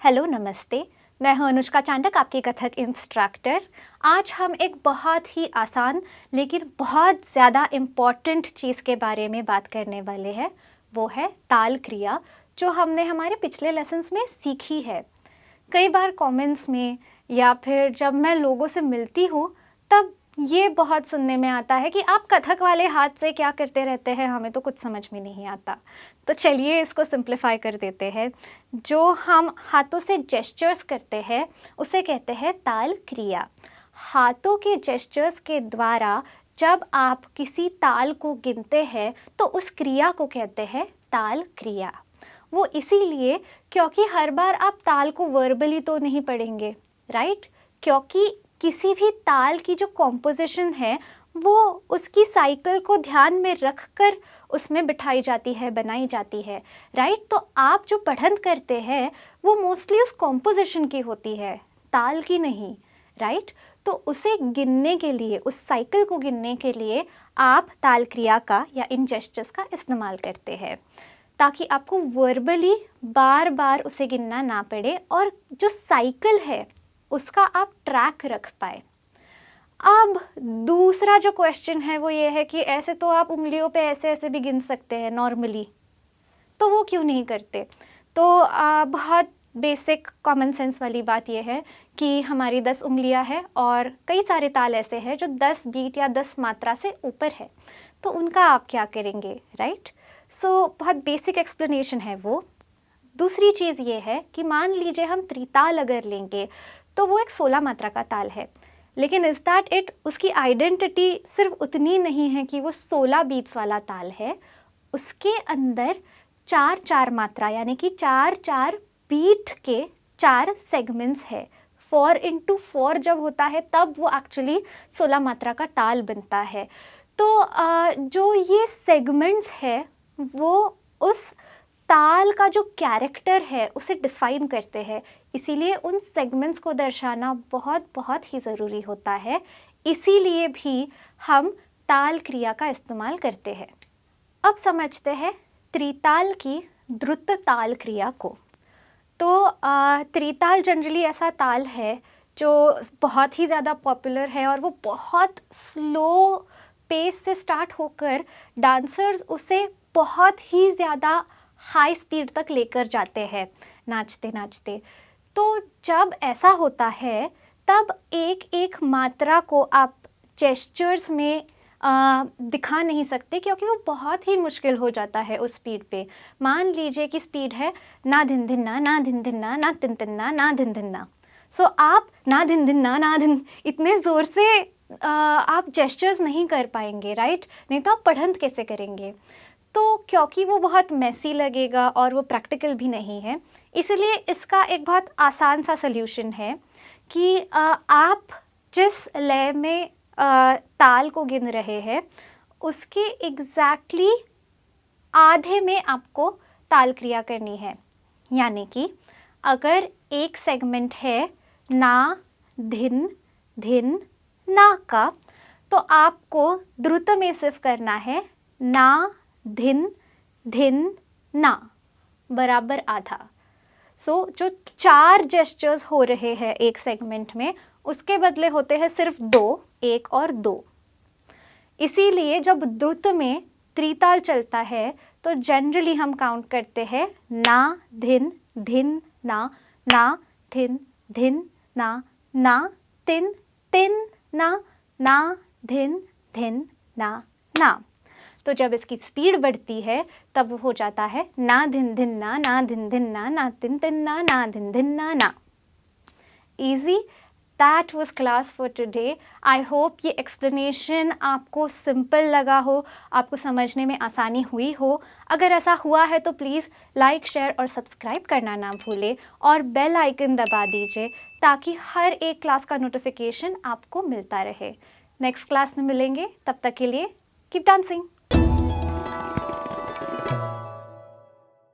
Hello नमस्ते, मैं हूं अनुष्का चांडक, आपकी कथक इंस्ट्रक्टर। आज हम एक बहुत ही आसान लेकिन बहुत ज़्यादा इम्पॉर्टेंट चीज़ के बारे में बात करने वाले हैं। वो है ताल क्रिया, जो हमने हमारे पिछले लेसन्स में सीखी है। कई बार कमेंट्स में या फिर जब मैं लोगों से मिलती हूँ तब ये बहुत सुनने में आता है कि आप कथक वाले हाथ से क्या करते रहते हैं, हमें तो कुछ समझ में नहीं आता। तो चलिए इसको सिंप्लीफाई कर देते हैं। जो हम हाथों से जेस्चर्स करते हैं उसे कहते हैं ताल क्रिया। हाथों के जेस्चर्स के द्वारा जब आप किसी ताल को गिनते हैं तो उस क्रिया को कहते हैं ताल क्रिया। वो इसीलिए क्योंकि हर बार आप ताल को वर्बली तो नहीं पढ़ेंगे, राइट? क्योंकि किसी भी ताल की जो कॉम्पोजिशन है वो उसकी साइकिल को ध्यान में रखकर उसमें बिठाई जाती है, बनाई जाती है, राइट? तो आप जो पठन करते हैं वो मोस्टली उस कॉम्पोजिशन की होती है, ताल की नहीं, राइट? तो उसे गिनने के लिए, उस साइकिल को गिनने के लिए आप ताल क्रिया का या इन जेस्चर्स का इस्तेमाल करते हैं, ताकि आपको वर्बली बार बार उसे गिनना ना पड़े और जो साइकिल है उसका आप ट्रैक रख पाए। अब दूसरा जो क्वेश्चन है वो ये है कि ऐसे तो आप उंगलियों पे ऐसे ऐसे भी गिन सकते हैं नॉर्मली, तो वो क्यों नहीं करते? तो बहुत बेसिक कॉमन सेंस वाली बात ये है कि हमारी 10 उंगलियां हैं और कई सारे ताल ऐसे हैं जो 10 बीट या 10 मात्रा से ऊपर है, तो उनका आप क्या करेंगे, राइट? सो बहुत बेसिक एक्सप्लेनेशन है वो। दूसरी चीज़ ये है कि मान लीजिए हम त्रिताल अगर लेंगे तो वो एक 16 मात्रा का ताल है, लेकिन इज़ दैट इट, उसकी आइडेंटिटी सिर्फ उतनी नहीं है कि वो 16 बीट्स वाला ताल है, उसके अंदर 4-4 मात्रा यानी कि 4-4 बीट के 4 सेगमेंट्स है। 4x4 जब होता है तब वो एक्चुअली 16 मात्रा का ताल बनता है। तो जो ये सेगमेंट्स है वो उस ताल का जो कैरेक्टर है उसे डिफाइन करते हैं, इसीलिए उन सेगमेंट्स को दर्शाना बहुत बहुत ही ज़रूरी होता है। इसीलिए भी हम ताल क्रिया का इस्तेमाल करते हैं। अब समझते हैं त्रिताल की द्रुत ताल क्रिया को। तो त्रिताल जनरली ऐसा ताल है जो बहुत ही ज़्यादा पॉपुलर है और वो बहुत स्लो पेस से स्टार्ट होकर डांसर्स उसे बहुत ही ज़्यादा हाई स्पीड तक लेकर जाते हैं नाचते नाचते। तो जब ऐसा होता है तब एक एक मात्रा को आप जेस्चर्स में दिखा नहीं सकते, क्योंकि वो बहुत ही मुश्किल हो जाता है उस स्पीड पे। मान लीजिए कि स्पीड है ना धिन धिन्ना, ना धिन धिन्ना, ना तिन तिन्ना, ना धिन धिन्ना। सो आप ना धिन धिन्ना, ना धिन, इतने ज़ोर से आप जेस्चर्स नहीं कर पाएंगे, राइट? नहीं तो आप पठन कैसे करेंगे? तो क्योंकि वो बहुत मेसी लगेगा और वो प्रैक्टिकल भी नहीं है, इसलिए इसका एक बहुत आसान सा सल्यूशन है कि आप जिस लय में ताल को गिन रहे हैं उसके एग्जैक्टली आधे में आपको ताल क्रिया करनी है। यानी कि अगर एक सेगमेंट है ना धिन धिन ना का, तो आपको द्रुत में सिर्फ करना है ना धिन धिन ना बराबर आधा। सो जो 4 जेस्चर्स हो रहे हैं एक सेगमेंट में, उसके बदले होते हैं सिर्फ 2, 1 और 2। इसीलिए जब द्रुत में त्रिताल चलता है तो जनरली हम काउंट करते हैं ना धिन धिन ना, ना धिन धिन ना, ना तिन तिन ना, ना धिन धिन ना, ना। तो जब इसकी स्पीड बढ़ती है तब वो हो जाता है ना धिन धिन ना, ना धिन धिन ना, ना तिन तिन ना, ना धिन धिन ना, ना। Easy. That was class for today. I hope ये एक्सप्लेनेशन आपको सिंपल लगा हो, आपको समझने में आसानी हुई हो। अगर ऐसा हुआ है तो प्लीज़ लाइक, शेयर और सब्सक्राइब करना ना भूलें और बेल आइकन दबा दीजिए ताकि हर एक क्लास का नोटिफिकेशन आपको मिलता रहे। नेक्स्ट क्लास में मिलेंगे, तब तक के लिए कीप डांसिंग।